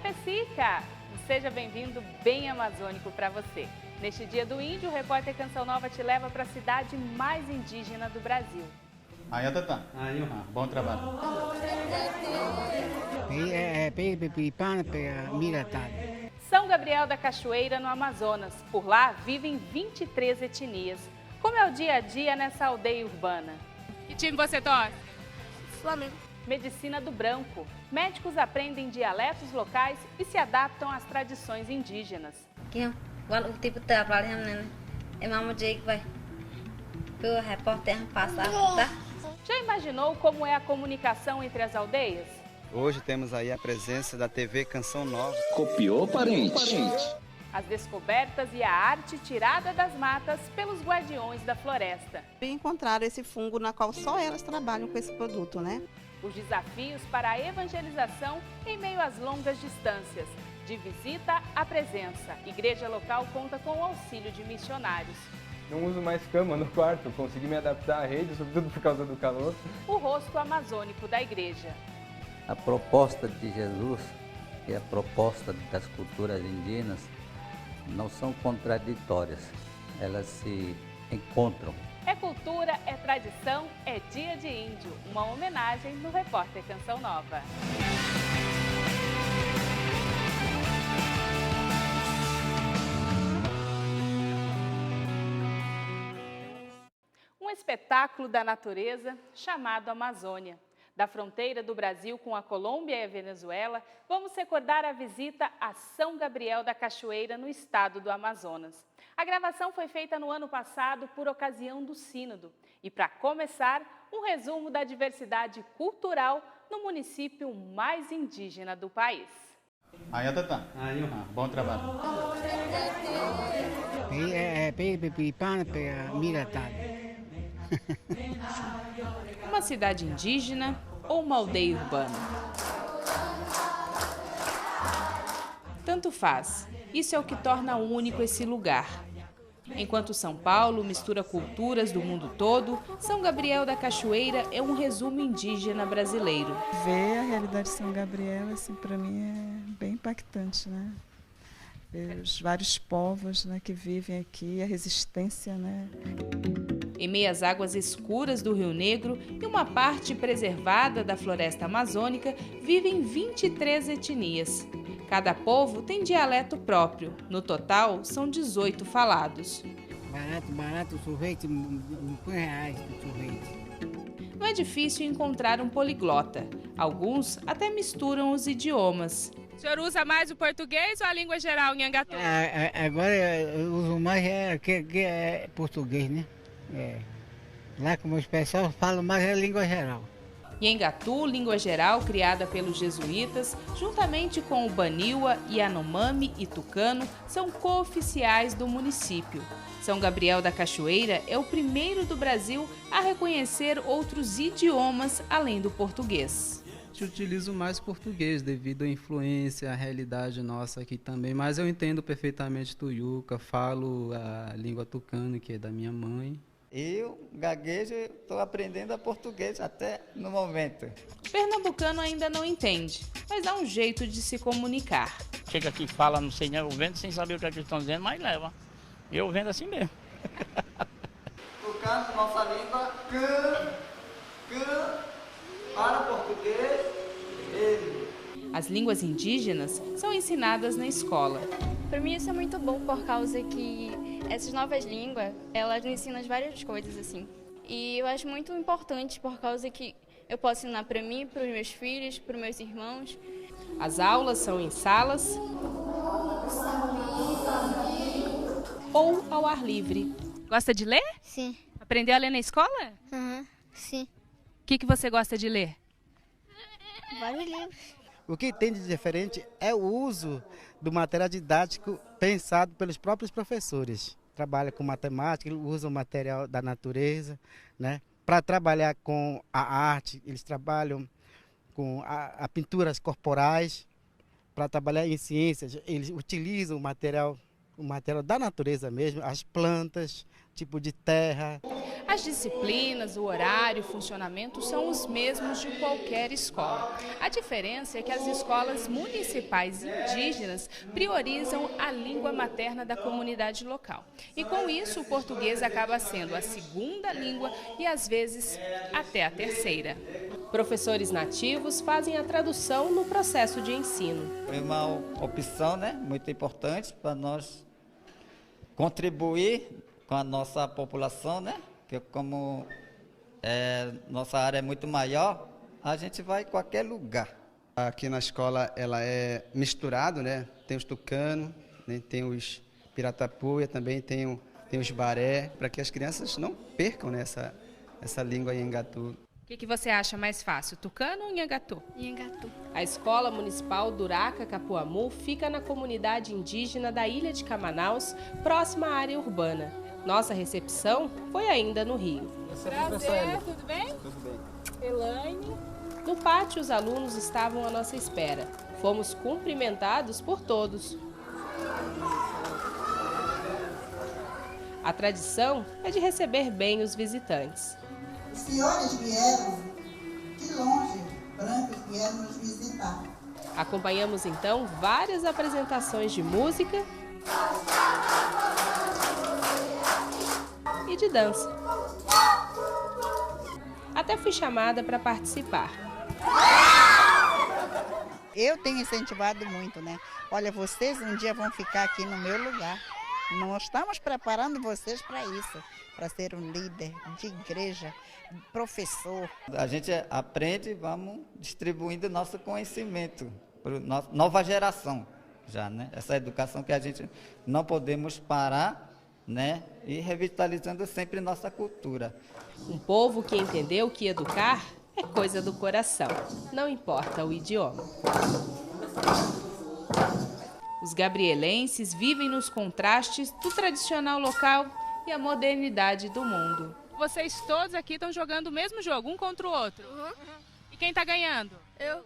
Pessica! Seja bem-vindo, bem amazônico para você. Neste Dia do Índio, o repórter Canção Nova te leva para a cidade mais indígena do Brasil. Bom trabalho. São Gabriel da Cachoeira, no Amazonas. Por lá vivem 23 etnias. Como é o dia a dia nessa aldeia urbana? Que time você torce? Flamengo. Medicina do Branco. Médicos aprendem dialetos locais e se adaptam às tradições indígenas. Já imaginou como é a comunicação entre as aldeias? Hoje temos aí a presença da TV Canção Nova. Copiou, parente? As descobertas e a arte tirada das matas pelos guardiões da floresta. Encontraram esse fungo na qual só elas trabalham com esse produto, né? Os desafios para a evangelização em meio às longas distâncias. De visita à presença. Igreja local conta com o auxílio de missionários. Não uso mais cama no quarto, consegui me adaptar à rede, sobretudo por causa do calor. O rosto amazônico da igreja. A proposta de Jesus e a proposta das culturas indígenas não são contraditórias, elas se encontram. É cultura, é tradição, é dia de índio. Uma homenagem no repórter Canção Nova. Um espetáculo da natureza chamado Amazônia. Da fronteira do Brasil com a Colômbia e a Venezuela, vamos recordar a visita a São Gabriel da Cachoeira, no estado do Amazonas. A gravação foi feita no ano passado por ocasião do Sínodo. E para começar, um resumo da diversidade cultural no município mais indígena do país. Bom trabalho. Uma cidade indígena ou uma aldeia urbana? Tanto faz. Isso é o que torna único esse lugar. Enquanto São Paulo mistura culturas do mundo todo, São Gabriel da Cachoeira é um resumo indígena brasileiro. Ver a realidade de São Gabriel, assim, para mim é bem impactante, né? Ver os vários povos, né, que vivem aqui, a resistência, né? Em meio às águas escuras do Rio Negro e uma parte preservada da floresta amazônica, vivem 23 etnias. Cada povo tem dialeto próprio. No total, são 18 falados. Barato, sorvete, R$1,5 sorvete. Não é difícil encontrar um poliglota. Alguns até misturam os idiomas. O senhor usa mais o português ou a língua geral em Angatu? Agora eu uso mais que português, né? Lá como os pessoal falam mais a língua geral. Nhengatu, língua geral criada pelos jesuítas, juntamente com o Baniwa, Yanomami e Tucano, são cooficiais do município. São Gabriel da Cachoeira é o primeiro do Brasil a reconhecer outros idiomas além do português. Eu utilizo mais português devido à influência, à realidade nossa aqui também, mas eu entendo perfeitamente tuiuca, falo a língua tucano, que é da minha mãe. Eu gaguejo, estou aprendendo a português até no momento. O pernambucano ainda não entende, mas dá um jeito de se comunicar. Chega aqui e fala, não sei nem, eu vendo sem saber o que eles estão dizendo, mas leva. Eu vendo assim mesmo. Tucano, nossa língua, para português, ele. As línguas indígenas são ensinadas na escola. Para mim isso é muito bom por causa que essas novas línguas, elas me ensinam várias coisas assim. E eu acho muito importante por causa que eu posso ensinar para mim, para os meus filhos, para os meus irmãos. As aulas são em salas ou ao ar livre. Gosta de ler? Sim. Aprendeu a ler na escola? Sim. O que você gosta de ler? Vários livros. O que tem de diferente é o uso do material didático pensado pelos próprios professores. Trabalha com matemática, usam o material da natureza, né? Para trabalhar com a arte, eles trabalham com a pinturas corporais. Para trabalhar em ciências, eles utilizam o material da natureza mesmo, as plantas, tipo de terra. As disciplinas, o horário, o funcionamento são os mesmos de qualquer escola. A diferença é que as escolas municipais indígenas priorizam a língua materna da comunidade local. E com isso, o português acaba sendo a segunda língua e, às vezes, até a terceira. Professores nativos fazem a tradução no processo de ensino. É uma opção, né, muito importante para nós contribuir com a nossa população, né? Que como nossa área é muito maior, a gente vai em qualquer lugar. Aqui na escola ela é misturado, né? Tem os tucanos, né? Tem os piratapuia, também tem os baré, para que as crianças não percam, né, essa língua Nhangatu. O que você acha mais fácil, tucano ou Nhangatu? Nhangatu. A Escola Municipal Duraca Capuamu fica na comunidade indígena da Ilha de Camanaus, próxima à área urbana. Nossa recepção foi ainda no Rio. Prazer, tudo bem? Tudo bem. Elaine. No pátio, os alunos estavam à nossa espera. Fomos cumprimentados por todos. A tradição é de receber bem os visitantes. Os senhores vieram de longe, brancos vieram nos visitar. Acompanhamos então várias apresentações de música e de dança. Até fui chamada para participar. Eu tenho incentivado muito, né? Olha, vocês um dia vão ficar aqui no meu lugar. Nós estamos preparando vocês para isso, para ser um líder de igreja, professor. A gente aprende e vamos distribuindo nosso conhecimento para a nova geração, já, né? Essa educação que a gente não podemos parar, né? E revitalizando sempre nossa cultura. Um povo que entendeu que educar é coisa do coração, não importa o idioma. Os gabrielenses vivem nos contrastes do tradicional local e a modernidade do mundo. Vocês todos aqui estão jogando o mesmo jogo, um contra o outro. E quem está ganhando? Eu.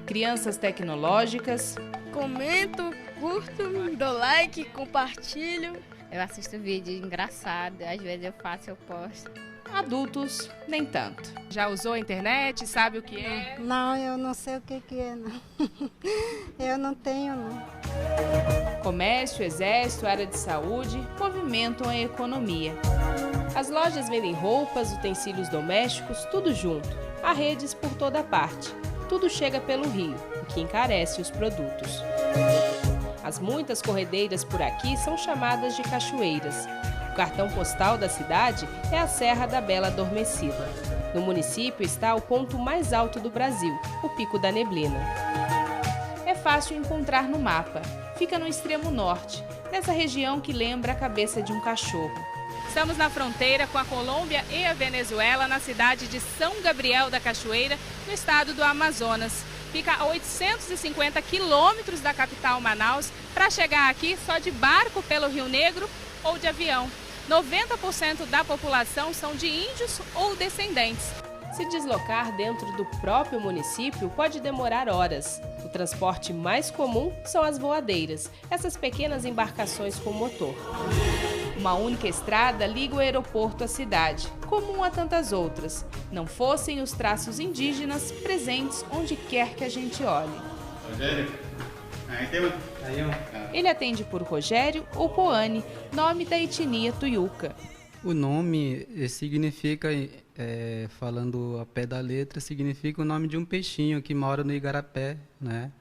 Crianças tecnológicas. Comento, curto, dou like, compartilho. Eu assisto vídeo engraçado, às vezes eu faço, eu posto. Adultos, nem tanto. Já usou a internet, sabe o que é? Não, eu não sei o que é, não. Eu não tenho, não. Comércio, exército, área de saúde movimentam a economia. As lojas vendem roupas, utensílios domésticos, tudo junto. Há redes por toda parte. Tudo chega pelo rio, o que encarece os produtos. As muitas corredeiras por aqui são chamadas de cachoeiras. O cartão postal da cidade é a Serra da Bela Adormecida. No município está o ponto mais alto do Brasil, o Pico da Neblina. É fácil encontrar no mapa. Fica no extremo norte, nessa região que lembra a cabeça de um cachorro. Estamos na fronteira com a Colômbia e a Venezuela, na cidade de São Gabriel da Cachoeira, no estado do Amazonas. Fica a 850 quilômetros da capital Manaus. Para chegar aqui, só de barco pelo Rio Negro ou de avião. 90% da população são de índios ou descendentes. Se deslocar dentro do próprio município pode demorar horas. O transporte mais comum são as voadeiras, essas pequenas embarcações com motor. Uma única estrada liga o aeroporto à cidade, comum a tantas outras, não fossem os traços indígenas presentes onde quer que a gente olhe. Rogério, Ele atende por Rogério ou Poane, nome da etnia tuiuca. O nome significa, falando a pé da letra, significa o nome de um peixinho que mora no igarapé, né?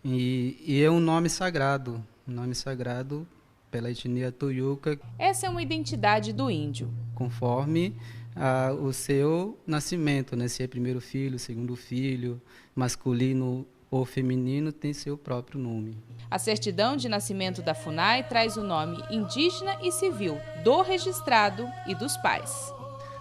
E é um nome sagrado pela etnia tuiuca. Essa é uma identidade do índio. Conforme o seu nascimento, né? Se é primeiro filho, segundo filho, masculino ou feminino, tem seu próprio nome. A certidão de nascimento da FUNAI traz o nome indígena e civil do registrado e dos pais.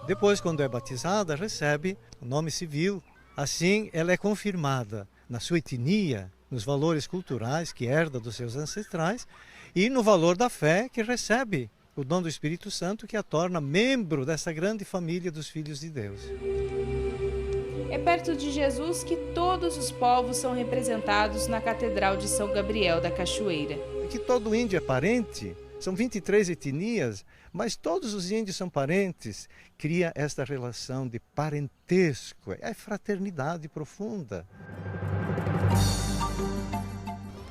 Depois, quando é batizada, recebe o nome civil. Assim, ela é confirmada na sua etnia, nos valores culturais que herda dos seus ancestrais e no valor da fé que recebe o dom do Espírito Santo, que a torna membro dessa grande família dos filhos de Deus. É perto de Jesus que todos os povos são representados na Catedral de São Gabriel da Cachoeira. Que todo índio é parente, São 23 etnias, mas todos os índios são parentes. Cria esta relação de parentesco, é fraternidade profunda.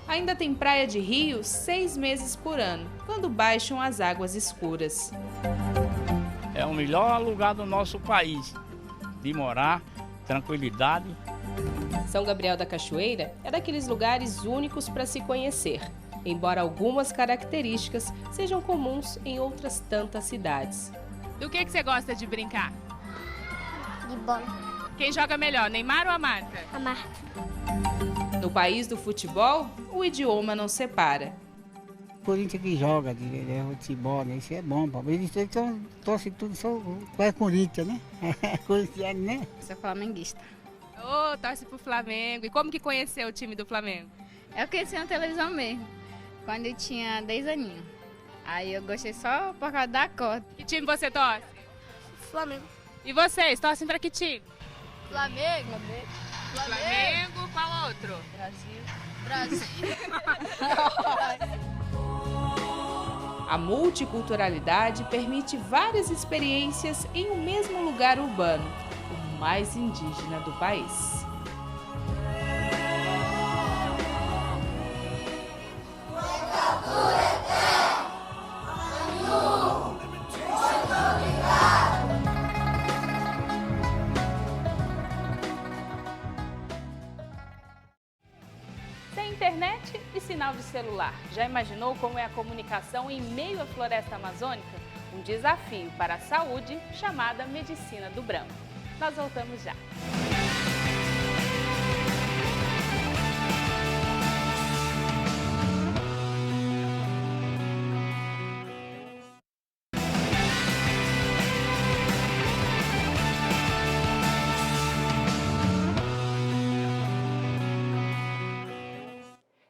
Ainda tem praia de rio 6 meses por ano, quando baixam as águas escuras. É o melhor lugar do nosso país, de morar, tranquilidade. São Gabriel da Cachoeira é daqueles lugares únicos para se conhecer, embora algumas características sejam comuns em outras tantas cidades. Do que você gosta de brincar? De bola. Quem joga melhor, Neymar ou a Marta? A Marta. No país do futebol, o idioma não separa. Corinthians que joga de futebol, né? Isso é bom, eles torcem tudo, só é Corinthians, né? Corinthians, né? Sou flamenguista. Ô, torce pro Flamengo. E como que conheceu o time do Flamengo? Eu conheci na televisão mesmo, quando eu tinha 10 aninhos. Aí eu gostei só por causa da cor. Que time você torce? Flamengo. E vocês, torcem pra que time? Flamengo. Flamengo, qual outro? Brasil. A multiculturalidade permite várias experiências em um mesmo lugar urbano, o mais indígena do país. Sem internet e sinal de celular, já imaginou como é a comunicação em meio à floresta amazônica? Um desafio para a saúde chamada Medicina do Branco. Nós voltamos já.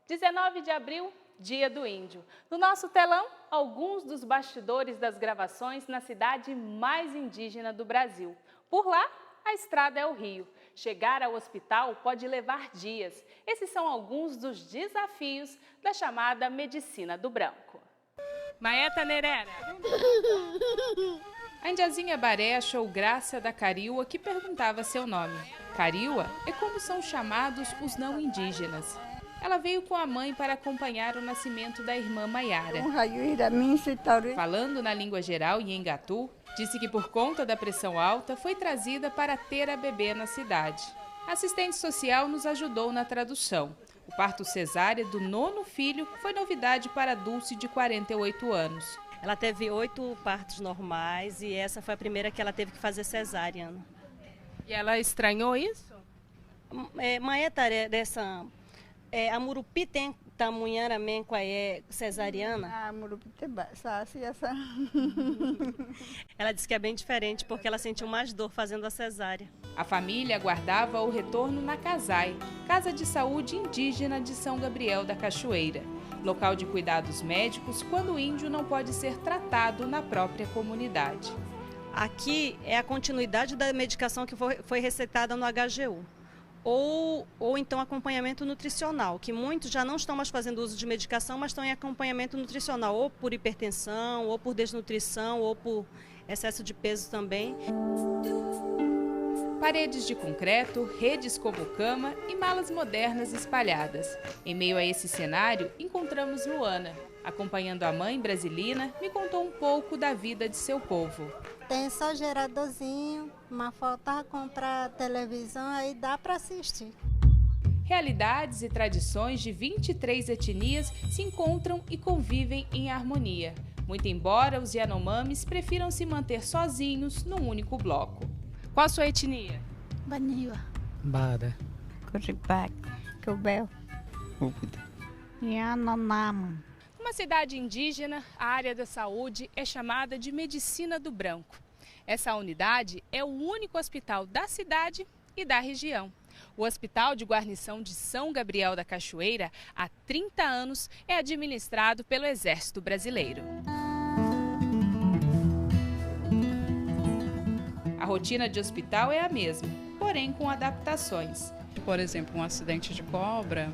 (19 de abril, Dia do Índio. No nosso telão, alguns dos bastidores das gravações na cidade mais indígena do Brasil. Por lá, a estrada é o rio. Chegar ao hospital pode levar dias. Esses são alguns dos desafios da chamada Medicina do Branco. Maeta Nerera. A indiazinha Baré achou graça da Cariúa, que perguntava seu nome. Cariúa é como são chamados os não indígenas. Ela veio com a mãe para acompanhar o nascimento da irmã Maiara. Falando na língua geral e em Gatu, disse que por conta da pressão alta foi trazida para ter a bebê na cidade. A assistente social nos ajudou na tradução. O parto cesárea do 9º filho foi novidade para Dulce, de 48 anos. Ela teve 8 partos normais e essa foi a primeira que ela teve que fazer cesárea. E ela estranhou isso? Maeta dessa... a Murupi tem tamunhara menqua é cesariana? A Murupi tem essa. Ela disse que é bem diferente porque ela sentiu mais dor fazendo a cesárea. A família aguardava o retorno na CASAI, Casa de Saúde Indígena de São Gabriel da Cachoeira, local de cuidados médicos quando o índio não pode ser tratado na própria comunidade. Aqui é a continuidade da medicação que foi receitada no HGU. Ou então acompanhamento nutricional, que muitos já não estão mais fazendo uso de medicação, mas estão em acompanhamento nutricional, ou por hipertensão, ou por desnutrição, ou por excesso de peso também. Paredes de concreto, redes como cama e malas modernas espalhadas. Em meio a esse cenário, encontramos Luana. Acompanhando a mãe brasilina, me contou um pouco da vida de seu povo. Tem só geradorzinho, mas falta comprar televisão, aí dá para assistir. Realidades e tradições de 23 etnias se encontram e convivem em harmonia, muito embora os Yanomamis prefiram se manter sozinhos num único bloco. Qual a sua etnia? Baniwa. Bada. Curipac. Cubel. Yanomama. Numa cidade indígena, a área da saúde é chamada de Medicina do Branco. Essa unidade é o único hospital da cidade e da região. O Hospital de Guarnição de São Gabriel da Cachoeira, há 30 anos, é administrado pelo Exército Brasileiro. A rotina de hospital é a mesma, porém com adaptações. Por exemplo, um acidente de cobra,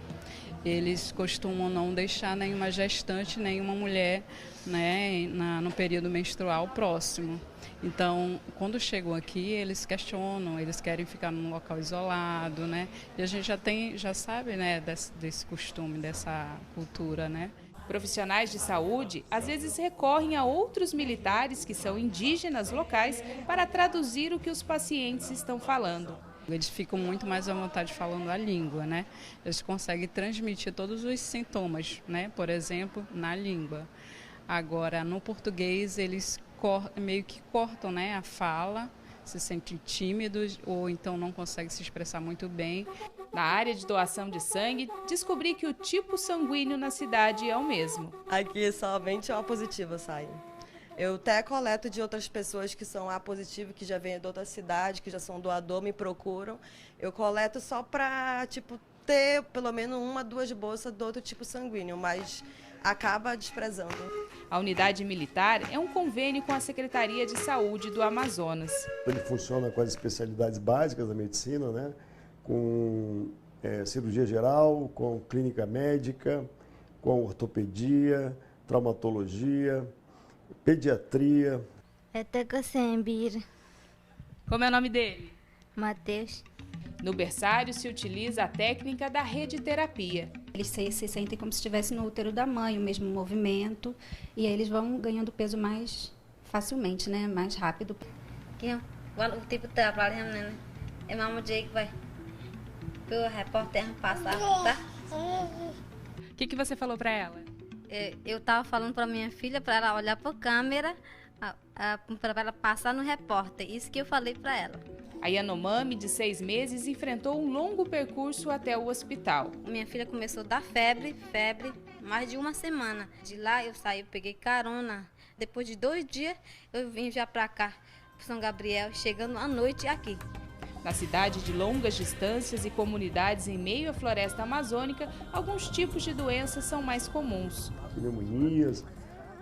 eles costumam não deixar nenhuma gestante, nenhuma mulher, né, no período menstrual próximo. Então, quando chegam aqui, eles questionam, eles querem ficar num local isolado, né? E a gente já sabe, né, desse costume, dessa cultura, né? Profissionais de saúde às vezes recorrem a outros militares que são indígenas locais para traduzir o que os pacientes estão falando. Eles ficam muito mais à vontade falando a língua, né? Eles conseguem transmitir todos os sintomas, né? Por exemplo, na língua. Agora, no português, eles meio que cortam, né, a fala, se sentem tímidos ou então não conseguem se expressar muito bem. Na área de doação de sangue, descobri que o tipo sanguíneo na cidade é o mesmo. Aqui somente O positivo sai. Eu até coleto de outras pessoas que são A positivo, que já vêm de outra cidade, que já são doador, me procuram. Eu coleto só para, ter pelo menos 1, 2 bolsas do outro tipo sanguíneo, mas acaba desprezando. A unidade militar é um convênio com a Secretaria de Saúde do Amazonas. Ele funciona com as especialidades básicas da medicina, né? Com cirurgia geral, com clínica médica, com ortopedia, traumatologia, pediatria. Como é o nome dele? Matheus. No berçário se utiliza a técnica da redeterapia. Eles se sentem como se estivessem no útero da mãe, o mesmo movimento, e aí eles vão ganhando peso mais facilmente, né? Mais rápido. O tipo de trabalho, né? É mesmo jeito que vai. O repórter passar, tá? O que você falou para ela? Eu estava falando para minha filha, para ela olhar para a câmera, para ela passar no repórter. Isso que eu falei para ela. A Yanomami, de 6 meses, enfrentou um longo percurso até o hospital. Minha filha começou a dar febre, mais de 1 semana. De lá eu saí, peguei carona. Depois de 2 dias, eu vim já para cá, para São Gabriel, chegando à noite aqui. Na cidade de longas distâncias e comunidades em meio à floresta amazônica, alguns tipos de doenças são mais comuns. Pneumonias,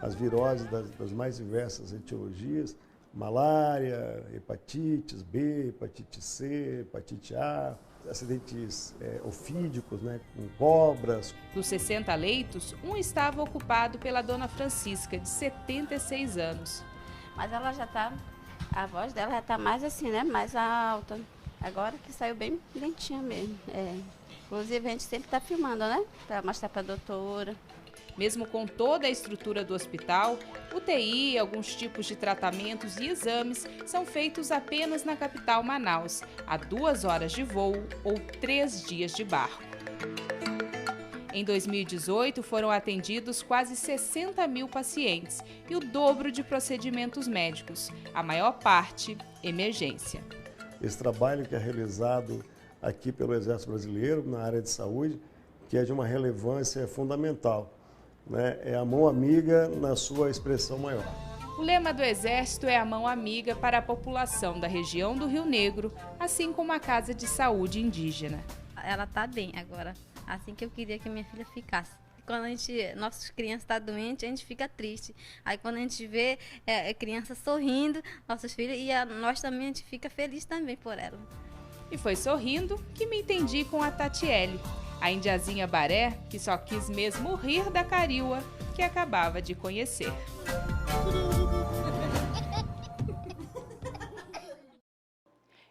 as viroses das mais diversas etiologias, malária, hepatites B, hepatite C, hepatite A, acidentes ofídicos, né, com cobras. Dos 60 leitos, um estava ocupado pela dona Francisca, de 76 anos. Mas ela já está, a voz dela já está mais assim, né, mais alta. Agora que saiu bem lentinha mesmo. Inclusive a gente sempre está filmando, né, para mostrar para a doutora. Mesmo com toda a estrutura do hospital, UTI, alguns tipos de tratamentos e exames são feitos apenas na capital Manaus, a 2 horas de voo ou 3 dias de barco. Em 2018, foram atendidos quase 60 mil pacientes e o dobro de procedimentos médicos, a maior parte emergência. Esse trabalho que é realizado aqui pelo Exército Brasileiro na área de saúde, que é de uma relevância fundamental. É a mão amiga na sua expressão maior. O lema do Exército é a mão amiga para a população da região do Rio Negro, assim como a Casa de Saúde Indígena. Ela está bem agora, assim que eu queria que minha filha ficasse. Quando nossas crianças estão doentes, a gente fica triste. Aí quando a gente vê a criança sorrindo, nossas filhas, e nós também, a gente fica feliz também por ela. E foi sorrindo que me entendi com a Tatiele, a indiazinha baré que só quis mesmo rir da Cariúa que acabava de conhecer.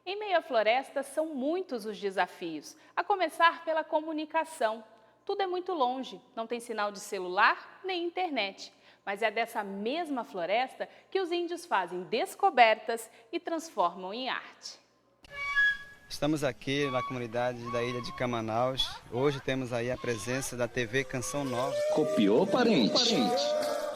Em meio à floresta, são muitos os desafios, a começar pela comunicação. Tudo é muito longe, não tem sinal de celular nem internet. Mas é dessa mesma floresta que os índios fazem descobertas e transformam em arte. Estamos aqui na comunidade da Ilha de Camanaus. Hoje temos aí a presença da TV Canção Nova. Copiou, parente?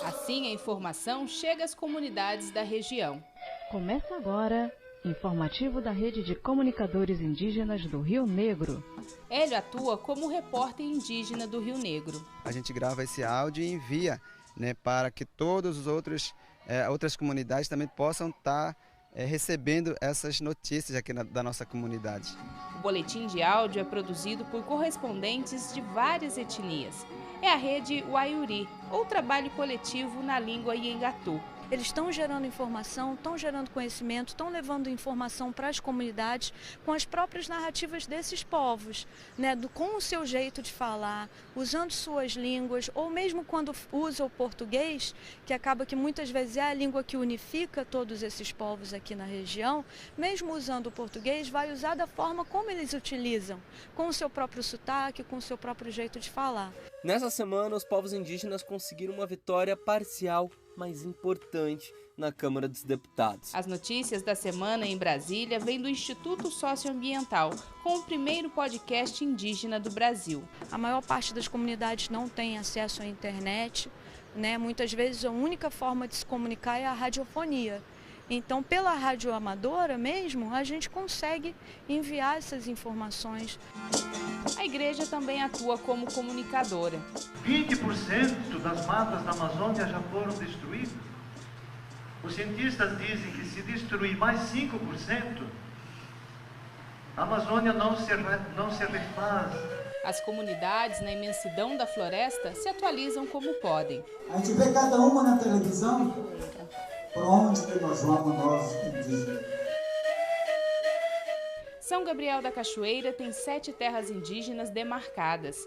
Assim, a informação chega às comunidades da região. Começa agora, informativo da Rede de Comunicadores Indígenas do Rio Negro. Hélio atua como repórter indígena do Rio Negro. A gente grava esse áudio e envia, né, para que todas as outras comunidades também possam estar recebendo essas notícias aqui da nossa comunidade. O boletim de áudio é produzido por correspondentes de várias etnias. É a rede Waiuri, ou trabalho coletivo na língua Iengatu. eles estão gerando informação, estão gerando conhecimento, estão levando informação para as comunidades com as próprias narrativas desses povos, né? Com o seu jeito de falar, usando suas línguas, ou mesmo quando usa o português, que acaba que muitas vezes é a língua que unifica todos esses povos aqui na região, mesmo usando o português, vai usar da forma como eles utilizam, com o seu próprio sotaque, com o seu próprio jeito de falar. Nessa semana, os povos indígenas conseguiram uma vitória parcial, mas importante, na Câmara dos Deputados. As notícias da semana em Brasília vêm do Instituto Socioambiental, com o primeiro podcast indígena do Brasil. A maior parte das comunidades não tem acesso à internet, né? Muitas vezes a única forma de se comunicar é a radiofonia. Então, pela rádio amadora mesmo, a gente consegue enviar essas informações. A igreja também atua como comunicadora. 20% das matas da Amazônia já foram destruídas. Os cientistas dizem que se destruir mais 5%, a Amazônia não se refaz. As comunidades, na imensidão da floresta, se atualizam como podem. A gente vê cada uma na televisão. Por onde que nós vamos, nós indígenas? São Gabriel da Cachoeira tem 7 terras indígenas demarcadas.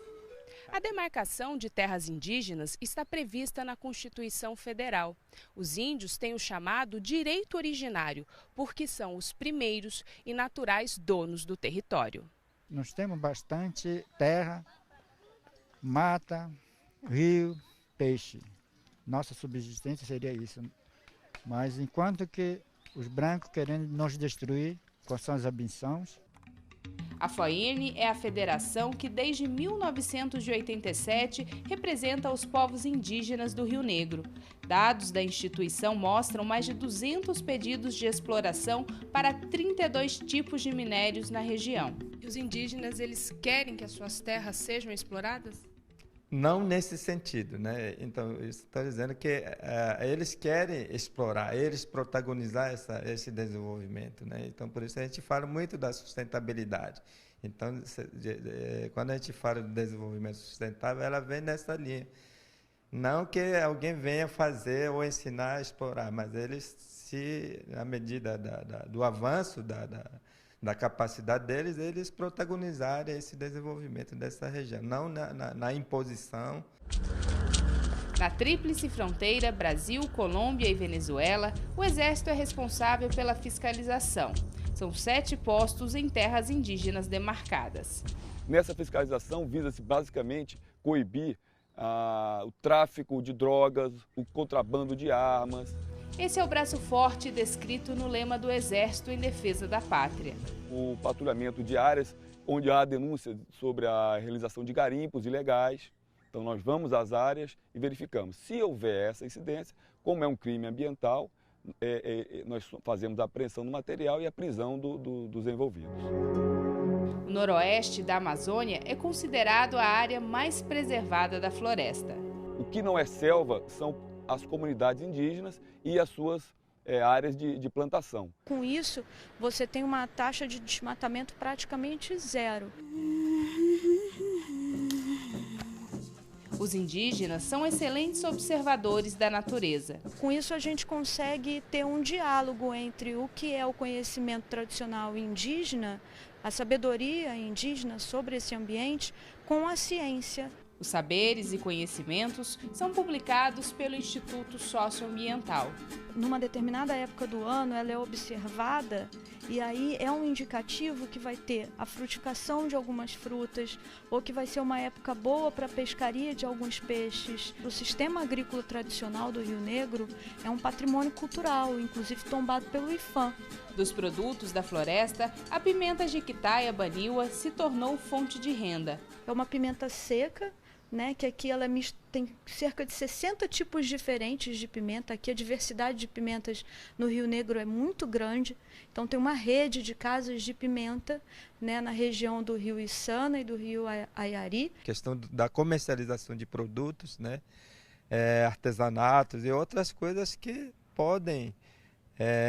A demarcação de terras indígenas está prevista na Constituição Federal. Os índios têm o chamado direito originário, porque são os primeiros e naturais donos do território. Nós temos bastante terra, mata, rio, peixe. Nossa subsistência seria isso. Mas enquanto que os brancos querendo nos destruir com suas ambições. A FOIRN é a federação que desde 1987 representa os povos indígenas do Rio Negro. Dados da instituição mostram mais de 200 pedidos de exploração para 32 tipos de minérios na região. E os indígenas, eles querem que as suas terras sejam exploradas? Não nesse sentido, né? Então, isso está dizendo que eles querem explorar, eles protagonizar esse desenvolvimento, né? Então, por isso a gente fala muito da sustentabilidade. Então, quando a gente fala de desenvolvimento sustentável, ela vem nessa linha. Não que alguém venha fazer ou ensinar a explorar, mas eles, na medida do avanço da capacidade deles, eles protagonizarem esse desenvolvimento dessa região, não na imposição. Na tríplice fronteira Brasil, Colômbia e Venezuela, o Exército é responsável pela fiscalização. São 7 postos em terras indígenas demarcadas. Nessa fiscalização visa-se basicamente coibir o tráfico de drogas, o contrabando de armas. Esse é o braço forte descrito no lema do Exército em Defesa da Pátria. O patrulhamento de áreas onde há denúncia sobre a realização de garimpos ilegais. Então nós vamos às áreas e verificamos. Se houver essa incidência, como é um crime ambiental, nós fazemos a apreensão do material e a prisão dos envolvidos. O noroeste da Amazônia é considerado a área mais preservada da floresta. O que não é selva são as comunidades indígenas e as suas áreas de plantação. Com isso, você tem uma taxa de desmatamento praticamente zero. Os indígenas são excelentes observadores da natureza. Com isso, a gente consegue ter um diálogo entre o que é o conhecimento tradicional indígena, a sabedoria indígena sobre esse ambiente, com a ciência. Os saberes e conhecimentos são publicados pelo Instituto Socioambiental. Numa determinada época do ano, ela é observada e aí é um indicativo que vai ter a frutificação de algumas frutas ou que vai ser uma época boa para a pescaria de alguns peixes. O sistema agrícola tradicional do Rio Negro é um patrimônio cultural, inclusive tombado pelo IPHAN. Dos produtos da floresta, a pimenta jiquitaia baniwa se tornou fonte de renda. É uma pimenta seca, né, que aqui ela tem cerca de 60 tipos diferentes de pimenta. Aqui a diversidade de pimentas no Rio Negro é muito grande. Então tem uma rede de casas de pimenta, né, na região do Rio Içana e do Rio Ayari. Questão da comercialização de produtos, né, artesanatos e outras coisas que podem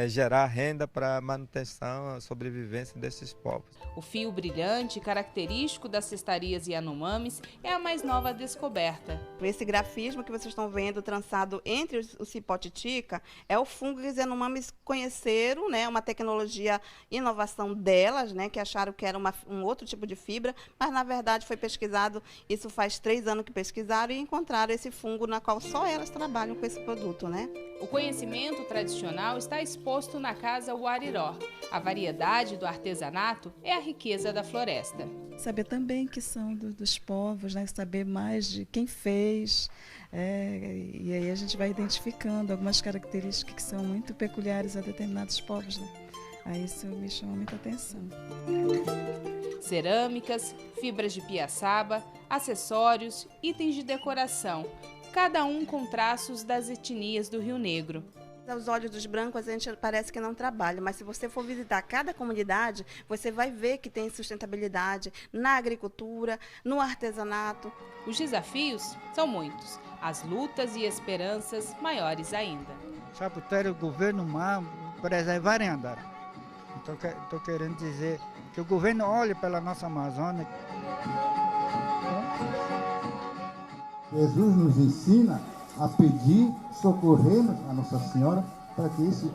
gerar renda para a manutenção, a sobrevivência desses povos. O fio brilhante, característico das cestarias Yanomamis, é a mais nova descoberta. Esse grafismo que vocês estão vendo trançado entre o cipó titica é o fungo que os Yanomamis conheceram, né, uma tecnologia, inovação delas, né, que acharam que era um outro tipo de fibra, mas na verdade foi pesquisado, isso faz 3 anos que pesquisaram e encontraram esse fungo na qual só elas trabalham com esse produto, né? O conhecimento tradicional está exposto na Casa Uariró. A variedade do artesanato é a riqueza da floresta. Saber também que são dos povos, né? Saber mais de quem fez. E aí a gente vai identificando algumas características que são muito peculiares a determinados povos, né? Aí isso me chama muita atenção. Cerâmicas, fibras de piaçaba, acessórios, itens de decoração, cada um com traços das etnias do Rio Negro. Aos olhos dos brancos, a gente parece que não trabalha, mas se você for visitar cada comunidade, você vai ver que tem sustentabilidade na agricultura, no artesanato. Os desafios são muitos, as lutas e esperanças maiores ainda. Chaputério, o governo preservar em andar. Estou querendo dizer que o governo olhe pela nossa Amazônia. Jesus nos ensina a pedir, socorrermos a Nossa Senhora para que isso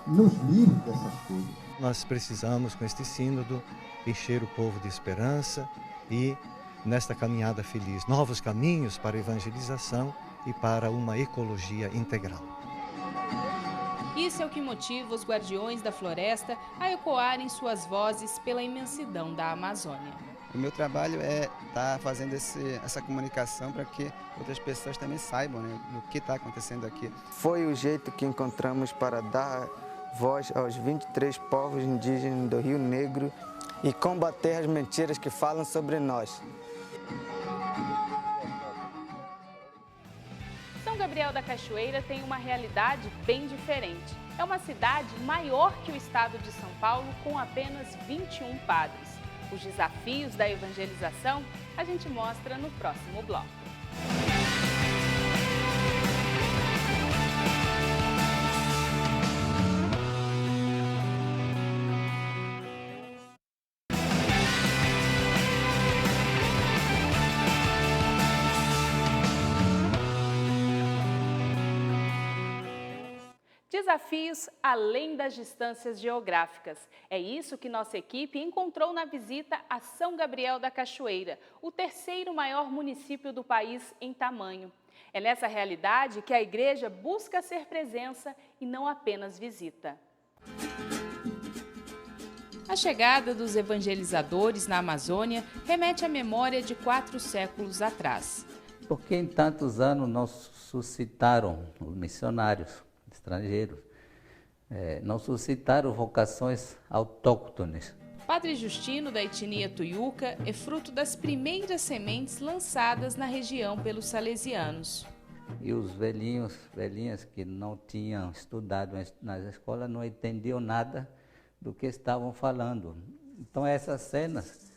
nos livre dessas coisas. Nós precisamos, com este sínodo, encher o povo de esperança e, nesta caminhada feliz, novos caminhos para a evangelização e para uma ecologia integral. Isso é o que motiva os guardiões da floresta a ecoarem suas vozes pela imensidão da Amazônia. O meu trabalho é estar fazendo essa comunicação para que outras pessoas também saibam, né, do que está acontecendo aqui. Foi o jeito que encontramos para dar voz aos 23 povos indígenas do Rio Negro e combater as mentiras que falam sobre nós. São Gabriel da Cachoeira tem uma realidade bem diferente. É uma cidade maior que o estado de São Paulo, com apenas 21 padres. Os desafios da evangelização a gente mostra no próximo bloco. Desafios além das distâncias geográficas. É isso que nossa equipe encontrou na visita a São Gabriel da Cachoeira, o terceiro maior município do país em tamanho. É nessa realidade que a igreja busca ser presença e não apenas visita. A chegada dos evangelizadores na Amazônia remete à memória de 4 séculos atrás. Porque em tantos anos não suscitaram os missionários estrangeiros, não suscitaram vocações autóctones. Padre Justino, da etnia Tuiuca, é fruto das primeiras sementes lançadas na região pelos salesianos. E os velhinhas que não tinham estudado nas escolas não entendiam nada do que estavam falando. Então essas cenas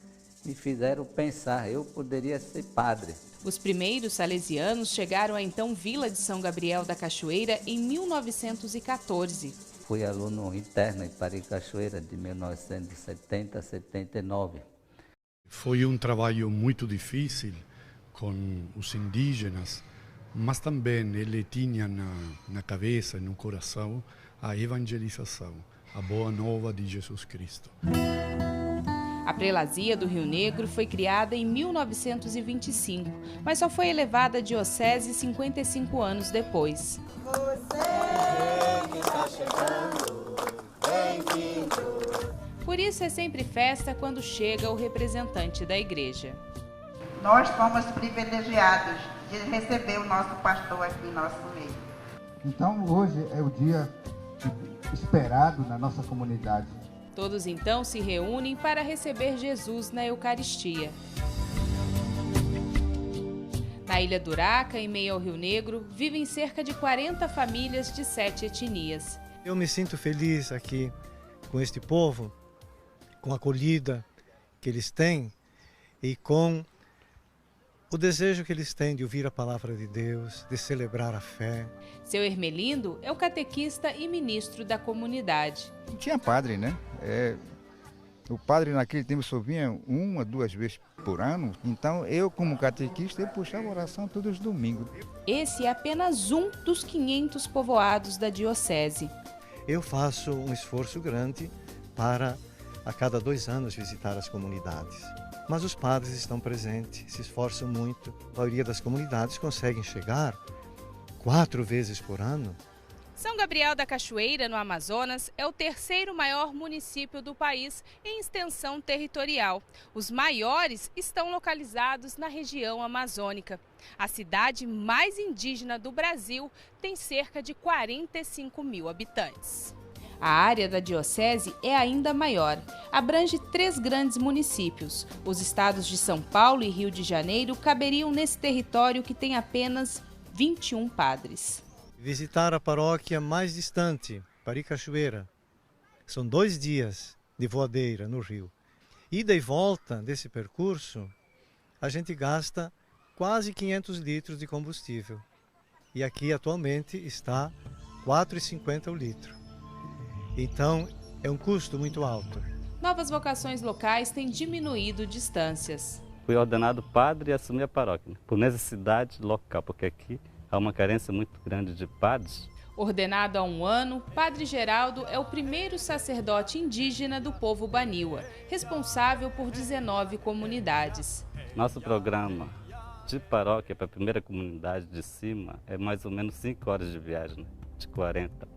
me fizeram pensar, eu poderia ser padre. Os primeiros salesianos chegaram à então Vila de São Gabriel da Cachoeira em 1914. Fui aluno interno em Paricachoeira de 1970 a 79. Foi um trabalho muito difícil com os indígenas, mas também ele tinha na cabeça e no coração a evangelização, a boa nova de Jesus Cristo. A prelazia do Rio Negro foi criada em 1925, mas só foi elevada à diocese 55 anos depois. Você que está chegando, bem-vindo. Por isso é sempre festa quando chega o representante da igreja. Nós fomos privilegiados de receber o nosso pastor aqui em nosso meio. Então hoje é o dia esperado na nossa comunidade. Todos então se reúnem para receber Jesus na Eucaristia. Na Ilha do Uraca, em meio ao Rio Negro, vivem cerca de 40 famílias de 7 etnias. Eu me sinto feliz aqui com este povo, com a acolhida que eles têm e com o desejo que eles têm de ouvir a palavra de Deus, de celebrar a fé. Seu Hermelindo é o catequista e ministro da comunidade. Tinha padre, né? O padre naquele tempo só vinha 1 a 2 vezes por ano. Então eu, como catequista, eu puxava oração todos os domingos. Esse é apenas um dos 500 povoados da diocese. Eu faço um esforço grande para, a cada 2 anos, visitar as comunidades. Mas os padres estão presentes, se esforçam muito. A maioria das comunidades conseguem chegar 4 vezes por ano. São Gabriel da Cachoeira, no Amazonas, é o 3º maior município do país em extensão territorial. Os maiores estão localizados na região amazônica. A cidade mais indígena do Brasil tem cerca de 45 mil habitantes. A área da diocese é ainda maior. Abrange 3 grandes municípios. Os estados de São Paulo e Rio de Janeiro caberiam nesse território que tem apenas 21 padres. Visitar a paróquia mais distante, Paricachoeira. São 2 dias de voadeira no rio. Ida e volta desse percurso, a gente gasta quase 500 litros de combustível. E aqui atualmente está R$ 4,50 o litro. Então é um custo muito alto. Novas vocações locais têm diminuído distâncias. Fui ordenado padre e assumi a paróquia, por necessidade local, porque aqui há uma carência muito grande de padres. Ordenado há 1 ano, Padre Geraldo é o primeiro sacerdote indígena do povo Baniwa, responsável por 19 comunidades. Nosso programa de paróquia para a primeira comunidade de cima é mais ou menos 5 horas de viagem, de 40.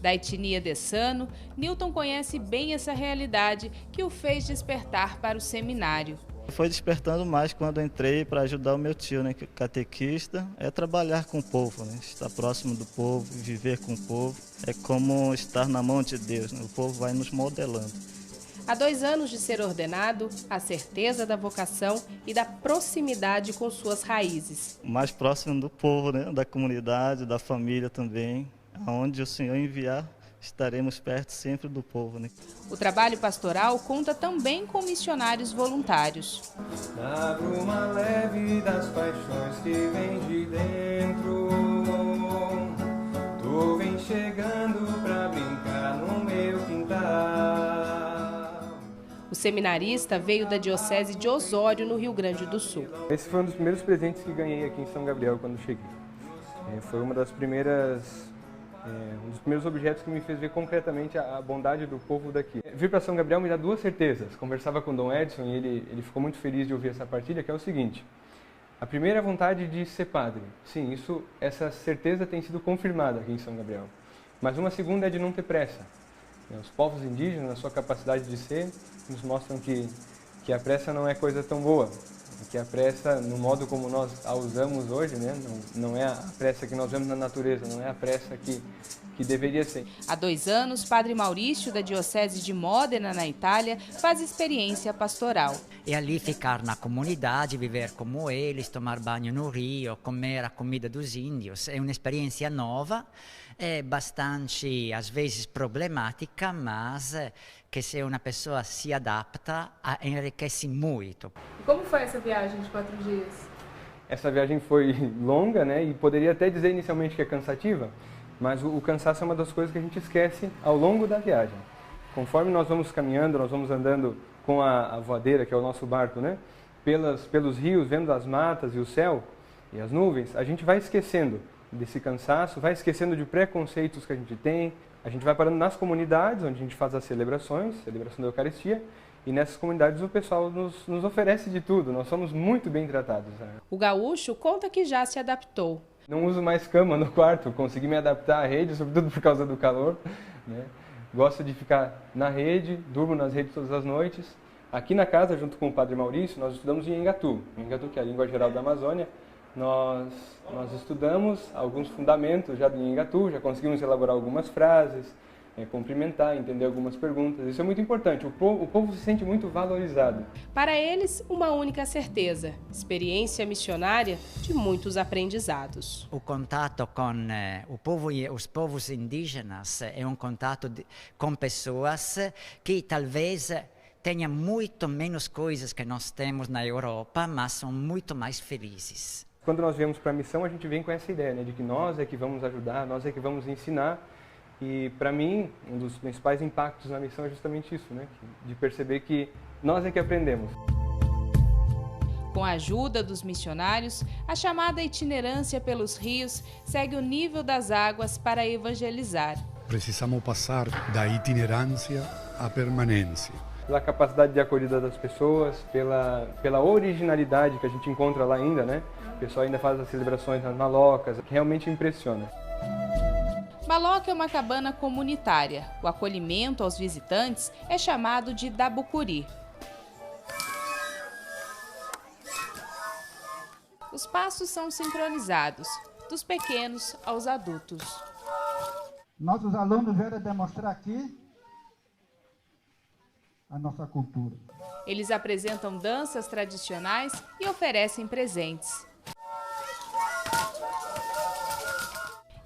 Da etnia Dessano, Newton conhece bem essa realidade que o fez despertar para o seminário. Foi despertando mais quando entrei para ajudar o meu tio, né, que é catequista, é trabalhar com o povo, né, estar próximo do povo, viver com o povo, é como estar na mão de Deus, né, o povo vai nos modelando. Há 2 anos de ser ordenado, a certeza da vocação e da proximidade com suas raízes. Mais próximo do povo, né, da comunidade, da família também, aonde o Senhor enviar, estaremos perto sempre do povo, né? O trabalho pastoral conta também com missionários voluntários. Na bruma leve das paixões que vem de dentro, tu vem chegando pra brincar no meu quintal. O seminarista veio da diocese de Osório, no Rio Grande do Sul. Esse foi um dos primeiros presentes que ganhei aqui em São Gabriel quando cheguei. Foi uma das primeiras... um dos primeiros objetos que me fez ver concretamente a bondade do povo daqui. Vir para São Gabriel me dá 2 certezas. Conversava com o Dom Edson e ele ficou muito feliz de ouvir essa partilha, que é o seguinte. A primeira é a vontade de ser padre. Sim, essa certeza tem sido confirmada aqui em São Gabriel. Mas uma segunda é de não ter pressa. Os povos indígenas, na sua capacidade de ser, nos mostram que a pressa não é coisa tão boa. Que a pressa, no modo como nós a usamos hoje, né, não é a pressa que nós vemos na natureza, não é a pressa que deveria ser. Há 2 anos, Padre Maurício, da Diocese de Modena, na Itália, faz experiência pastoral. E ali ficar na comunidade, viver como eles, tomar banho no rio, comer a comida dos índios. É uma experiência nova, é bastante, às vezes, problemática, mas que se uma pessoa se adapta, enriquece muito. Como foi essa viagem de 4 dias? Essa viagem foi longa, né, e poderia até dizer inicialmente que é cansativa, mas o cansaço é uma das coisas que a gente esquece ao longo da viagem. Conforme nós vamos caminhando, nós vamos andando com a voadeira, que é o nosso barco, né, pelos rios, vendo as matas e o céu e as nuvens, a gente vai esquecendo desse cansaço, vai esquecendo de preconceitos que a gente tem. A gente vai parando nas comunidades, onde a gente faz as celebrações, celebração da Eucaristia, e nessas comunidades o pessoal nos oferece de tudo, nós somos muito bem tratados. Né? O gaúcho conta que já se adaptou. Não uso mais cama no quarto, consegui me adaptar à rede, sobretudo por causa do calor. Né? Gosto de ficar na rede, durmo nas redes todas as noites. Aqui na casa, junto com o Padre Maurício, nós estudamos em Engatu, que é a língua geral da Amazônia. Nós estudamos alguns fundamentos já do Engatu, já conseguimos elaborar algumas frases, cumprimentar, entender algumas perguntas. Isso é muito importante, o povo se sente muito valorizado. Para eles, uma única certeza, experiência missionária de muitos aprendizados. O contato com os povos indígenas é um contato com pessoas que talvez tenha muito menos coisas que nós temos na Europa, mas são muito mais felizes. Quando nós viemos para a missão, a gente vem com essa ideia, né, de que nós é que vamos ajudar, nós é que vamos ensinar. E para mim, um dos principais impactos na missão é justamente isso, né, de perceber que nós é que aprendemos. Com a ajuda dos missionários, a chamada itinerância pelos rios segue o nível das águas para evangelizar. Precisamos passar da itinerância à permanência. Pela capacidade de acolhida das pessoas, pela originalidade que a gente encontra lá ainda, né? O pessoal ainda faz as celebrações nas malocas, que realmente impressiona. Maloca é uma cabana comunitária. O acolhimento aos visitantes é chamado de dabucuri. Os passos são sincronizados, dos pequenos aos adultos. Nossos alunos vieram demonstrar aqui a nossa cultura. Eles apresentam danças tradicionais e oferecem presentes.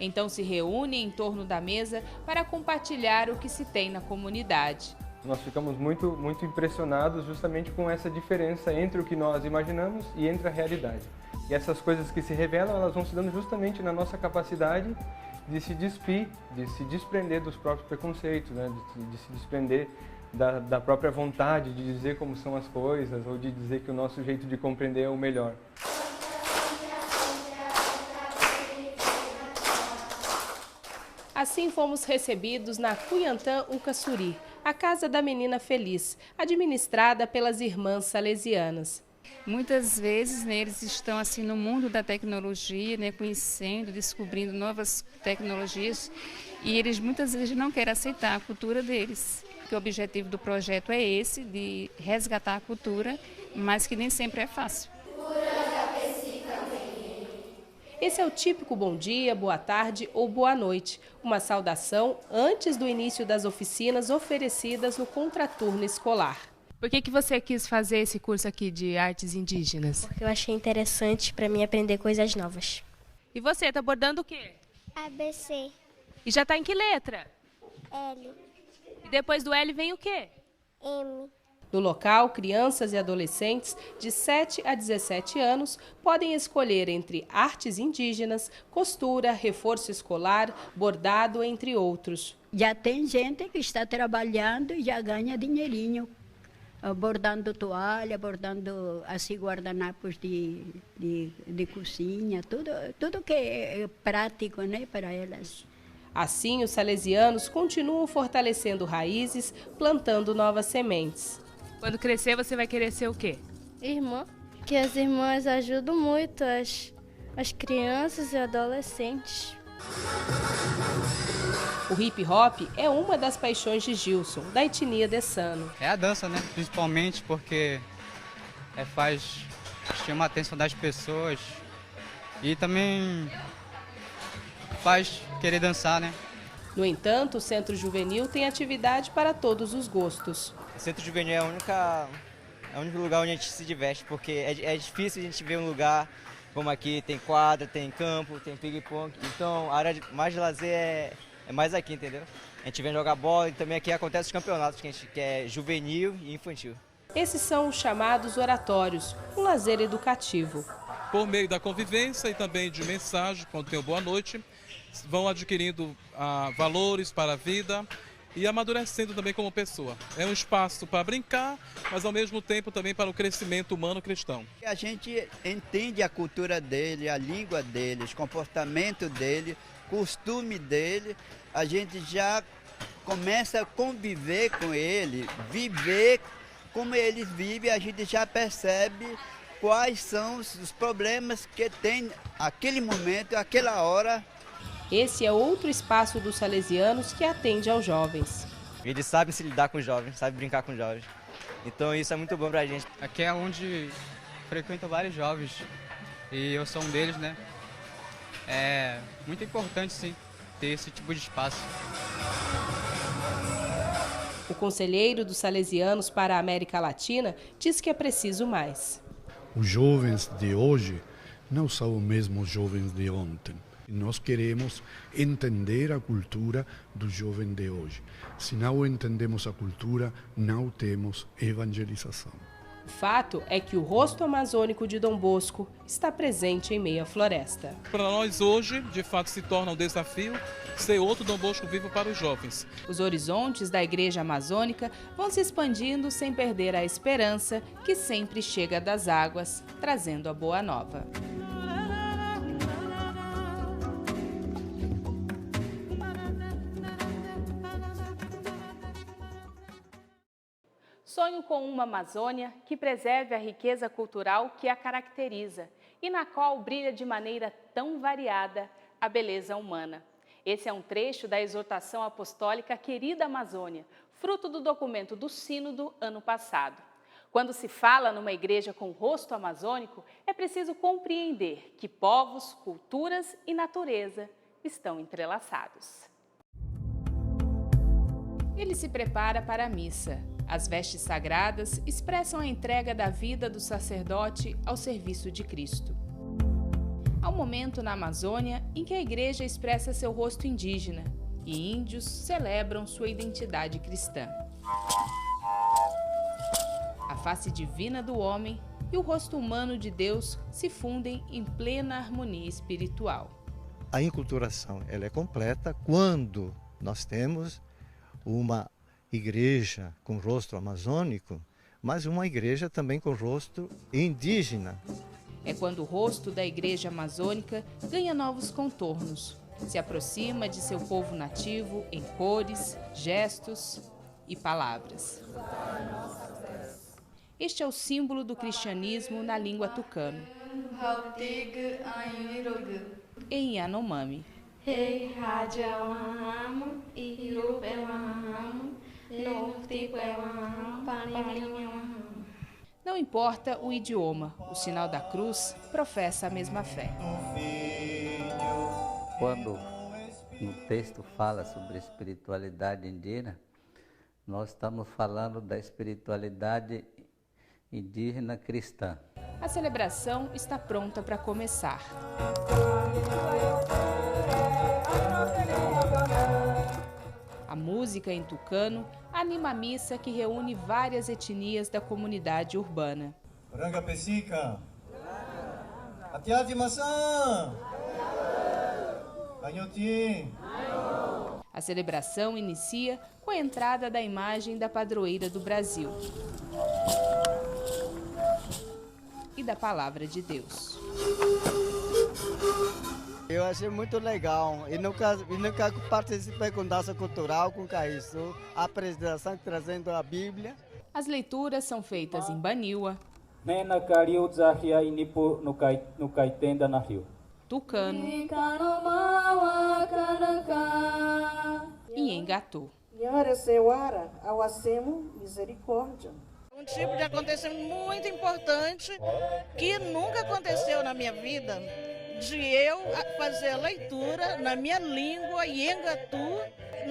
Então se reúnem em torno da mesa para compartilhar o que se tem na comunidade. Nós ficamos muito impressionados justamente com essa diferença entre o que nós imaginamos e entre a realidade. E essas coisas que se revelam, elas vão se dando justamente na nossa capacidade de se despir, de se desprender dos próprios preconceitos, né? de se desprender da própria vontade de dizer como são as coisas ou de dizer que o nosso jeito de compreender é o melhor. Assim fomos recebidos na Cuyantã Ucaçuri, a Casa da Menina Feliz, administrada pelas irmãs salesianas. Muitas vezes, né, eles estão assim no mundo da tecnologia, né, conhecendo, descobrindo novas tecnologias, e eles muitas vezes não querem aceitar a cultura deles, porque o objetivo do projeto é esse, de resgatar a cultura, mas que nem sempre é fácil. Esse é o típico bom dia, boa tarde ou boa noite, uma saudação antes do início das oficinas oferecidas no contraturno escolar. Por que você quis fazer esse curso aqui de artes indígenas? Porque eu achei interessante para mim aprender coisas novas. E você, está bordando o quê? ABC. E já está em que letra? L. E depois do L vem o quê? M. No local, crianças e adolescentes de 7 a 17 anos podem escolher entre artes indígenas, costura, reforço escolar, bordado, entre outros. Já tem gente que está trabalhando e já ganha dinheirinho, bordando toalha, bordando assim guardanapos de cozinha, tudo que é prático, né, para elas. Assim, os salesianos continuam fortalecendo raízes, plantando novas sementes. Quando crescer, você vai querer ser o quê? Irmã. Que as irmãs ajudam muito as crianças e adolescentes. O hip hop é uma das paixões de Gilson, da etnia Dessano. É a dança, né? Principalmente porque chama a atenção das pessoas e também faz querer dançar, né? No entanto, o Centro Juvenil tem atividade para todos os gostos. O Centro Juvenil é o único lugar onde a gente se diverte, porque é difícil a gente ver um lugar como aqui, tem quadra, tem campo, tem ping-pong. Então a área mais de lazer é mais aqui, entendeu? A gente vem jogar bola e também aqui acontece os campeonatos, que é juvenil e infantil. Esses são os chamados oratórios, um lazer educativo. Por meio da convivência e também de mensagem, quando tem o boa noite, vão adquirindo valores para a vida e amadurecendo também como pessoa. É um espaço para brincar, mas ao mesmo tempo também para o crescimento humano cristão. A gente entende a cultura dele, a língua dele, o comportamento dele, costume dele, a gente já começa a conviver com ele, viver como eles vivem, a gente já percebe quais são os problemas que tem aquele momento, aquela hora. Esse é outro espaço dos salesianos que atende aos jovens. Eles sabem se lidar com os jovens, sabem brincar com os jovens. Então isso é muito bom pra gente. Aqui é onde frequentam vários jovens e eu sou um deles, né? É muito importante, sim, ter esse tipo de espaço. O conselheiro dos salesianos para a América Latina diz que é preciso mais. Os jovens de hoje não são os mesmos jovens de ontem. Nós queremos entender a cultura do jovem de hoje. Se não entendemos a cultura, não temos evangelização. O fato é que o rosto amazônico de Dom Bosco está presente em meio à floresta. Para nós hoje, de fato, se torna um desafio ser outro Dom Bosco vivo para os jovens. Os horizontes da igreja amazônica vão se expandindo sem perder a esperança que sempre chega das águas, trazendo a boa nova. Sonho com uma Amazônia que preserve a riqueza cultural que a caracteriza e na qual brilha de maneira tão variada a beleza humana. Esse é um trecho da exortação apostólica Querida Amazônia, fruto do documento do Sínodo ano passado. Quando se fala numa igreja com rosto amazônico, é preciso compreender que povos, culturas e natureza estão entrelaçados. Ele se prepara para a missa. As vestes sagradas expressam a entrega da vida do sacerdote ao serviço de Cristo. Há um momento na Amazônia em que a igreja expressa seu rosto indígena e índios celebram sua identidade cristã. A face divina do homem e o rosto humano de Deus se fundem em plena harmonia espiritual. A enculturação ela é completa quando nós temos uma igreja com rosto amazônico, mas uma igreja também com rosto indígena. É quando o rosto da igreja amazônica ganha novos contornos, se aproxima de seu povo nativo em cores, gestos e palavras. Este é o símbolo do cristianismo na língua tucano, em Yanomami. Não importa o idioma, o sinal da cruz professa a mesma fé. Quando no texto fala sobre espiritualidade indígena, nós estamos falando da espiritualidade indígena cristã. A celebração está pronta para começar. A música em tucano anima a missa que reúne várias etnias da comunidade urbana. A celebração inicia com a entrada da imagem da padroeira do Brasil e da Palavra de Deus. Eu achei muito legal e nunca participei com dança cultural, com isso, a apresentação trazendo a Bíblia. As leituras são feitas em Baniwa, tucano e Engatu. Um tipo de acontecimento muito importante que nunca aconteceu na minha vida, de eu fazer a leitura na minha língua, Engatu.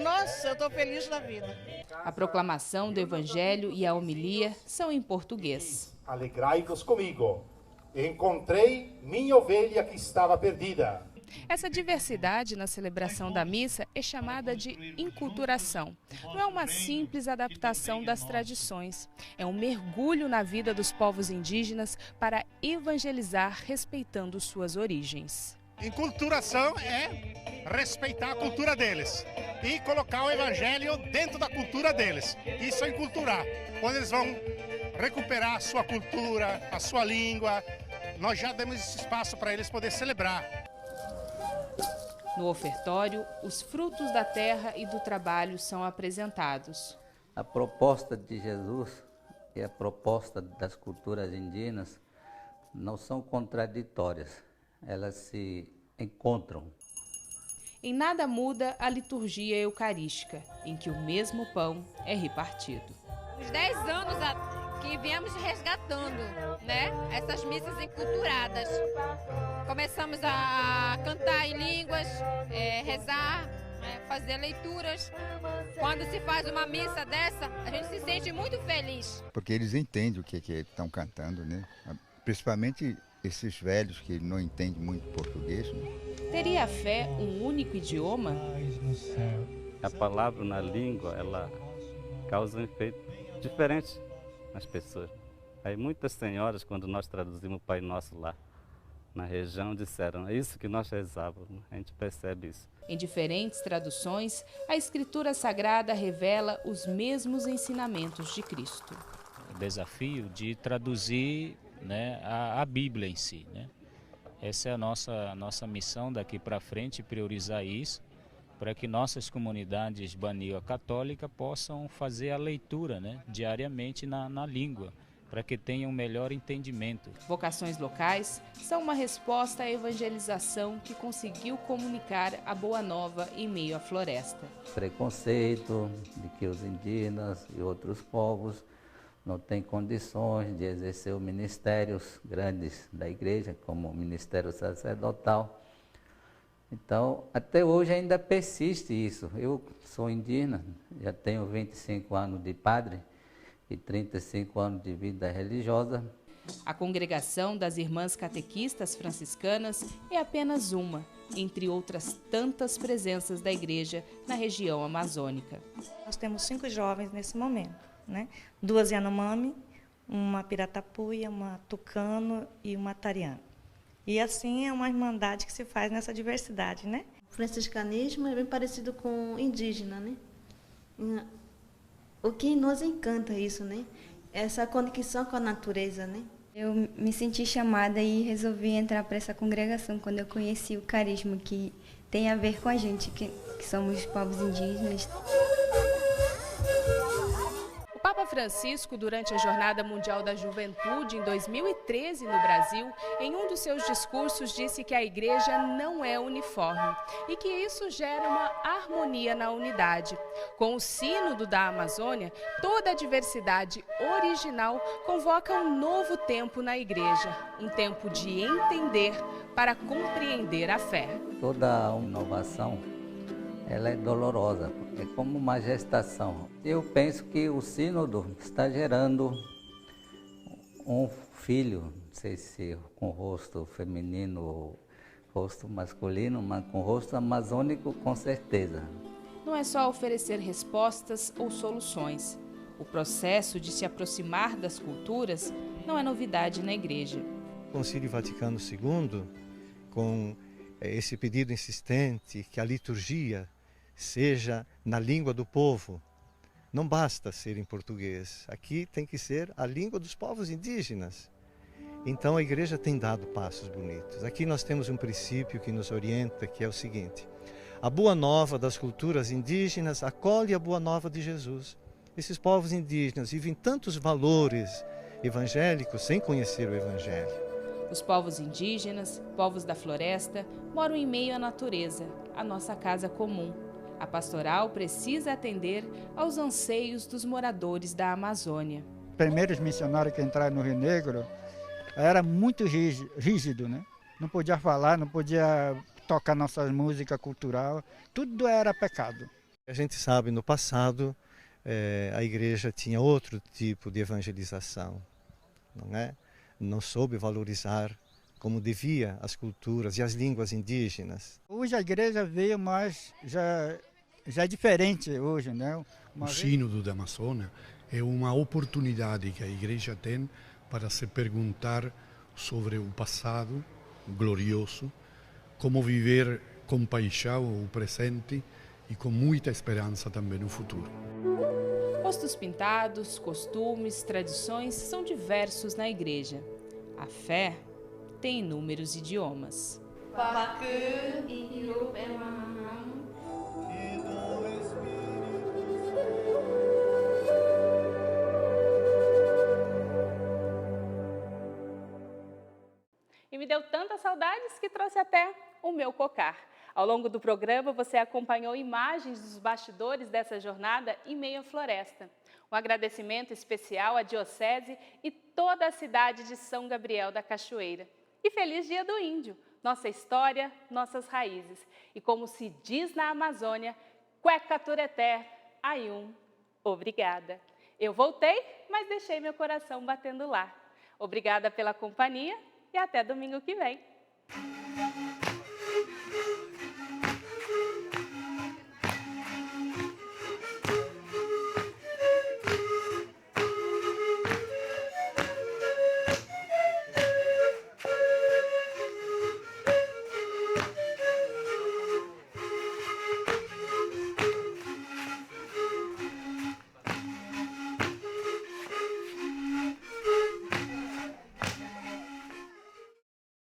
Nossa, eu estou feliz da vida. A proclamação do Evangelho e a homilia são em português. Alegrai-vos comigo, encontrei minha ovelha que estava perdida. Essa diversidade na celebração da missa é chamada de enculturação. Não é uma simples adaptação das tradições, é um mergulho na vida dos povos indígenas para evangelizar respeitando suas origens. Enculturação é respeitar a cultura deles e colocar o evangelho dentro da cultura deles. Isso é enculturar. Quando eles vão recuperar a sua cultura, a sua língua, nós já demos esse espaço para eles poderem celebrar. No ofertório, os frutos da terra e do trabalho são apresentados. A proposta de Jesus e a proposta das culturas indígenas não são contraditórias, elas se encontram. Em nada muda a liturgia eucarística, em que o mesmo pão é repartido. Os 10 anos que viemos resgatando, né, essas missas enculturadas. Começamos a cantar em línguas, rezar, fazer leituras. Quando se faz uma missa dessa, a gente se sente muito feliz. Porque eles entendem o que estão cantando, né? Principalmente esses velhos que não entendem muito português, né? Teria a fé um único idioma? A palavra na língua, ela causa um efeito diferente nas pessoas. Aí muitas senhoras, quando nós traduzimos o Pai Nosso lá na região, disseram, é isso que nós rezávamos, a gente percebe isso. Em diferentes traduções, a Escritura Sagrada revela os mesmos ensinamentos de Cristo. O desafio de traduzir, né, a Bíblia em si, né? Essa é a nossa missão daqui para frente, priorizar isso, para que nossas comunidades Baniwa católica possam fazer a leitura, né, diariamente na língua, para que tenham um melhor entendimento. Vocações locais são uma resposta à evangelização que conseguiu comunicar a Boa Nova em meio à floresta. Preconceito de que os indígenas e outros povos não têm condições de exercer os ministérios grandes da igreja, como o ministério sacerdotal. Então, até hoje ainda persiste isso. Eu sou indígena, já tenho 25 anos de padre e 35 anos de vida religiosa. A congregação das Irmãs Catequistas Franciscanas é apenas uma, entre outras tantas presenças da igreja na região amazônica. Nós temos 5 jovens nesse momento, né? 2 Yanomami, uma Piratapuia, uma Tucano e uma Tariana. E assim é uma irmandade que se faz nessa diversidade, né? O franciscanismo é bem parecido com o indígena, né? O que nos encanta isso, né? Essa conexão com a natureza, né? Eu me senti chamada e resolvi entrar para essa congregação quando eu conheci o carisma que tem a ver com a gente, que somos povos indígenas. O Papa Francisco, durante a Jornada Mundial da Juventude, em 2013, no Brasil, em um dos seus discursos disse que a igreja não é uniforme e que isso gera uma harmonia na unidade. Com o Sínodo da Amazônia, toda a diversidade original convoca um novo tempo na igreja, um tempo de entender para compreender a fé. Toda inovação, ela é dolorosa, é como uma gestação. Eu penso que o sínodo está gerando um filho, não sei se com rosto feminino ou rosto masculino, mas com rosto amazônico com certeza. Não é só oferecer respostas ou soluções. O processo de se aproximar das culturas não é novidade na igreja. O Concílio Vaticano II, com esse pedido insistente que a liturgia seja na língua do povo, não basta ser em português, aqui tem que ser a língua dos povos indígenas. Então a igreja tem dado passos bonitos. Aqui nós temos um princípio que nos orienta, que é o seguinte: a boa nova das culturas indígenas acolhe a boa nova de Jesus. Esses povos indígenas vivem tantos valores evangélicos sem conhecer o evangelho. Os povos indígenas, povos da floresta, moram em meio à natureza, a nossa casa comum. A pastoral precisa atender aos anseios dos moradores da Amazônia. Os primeiros missionários que entraram no Rio Negro era muito rígido, né? Não podia falar, não podia tocar nossa música cultural, tudo era pecado. A gente sabe, no passado, a igreja tinha outro tipo de evangelização, não é? Não soube valorizar como devia as culturas e as línguas indígenas. Hoje a igreja veio mais, já é diferente hoje, né? O Sínodo da Amazônia é uma oportunidade que a igreja tem para se perguntar sobre o passado glorioso, como viver com paixão o presente e com muita esperança também no futuro. Rostos pintados, costumes, tradições são diversos na igreja. A fé tem inúmeros idiomas. E me deu tantas saudades que trouxe até o meu cocar. Ao longo do programa, você acompanhou imagens dos bastidores dessa jornada em meio à floresta. Um agradecimento especial à Diocese e toda a cidade de São Gabriel da Cachoeira. E feliz Dia do Índio, nossa história, nossas raízes. E como se diz na Amazônia, Cueca Tureté, Ayum, obrigada. Eu voltei, mas deixei meu coração batendo lá. Obrigada pela companhia e até domingo que vem.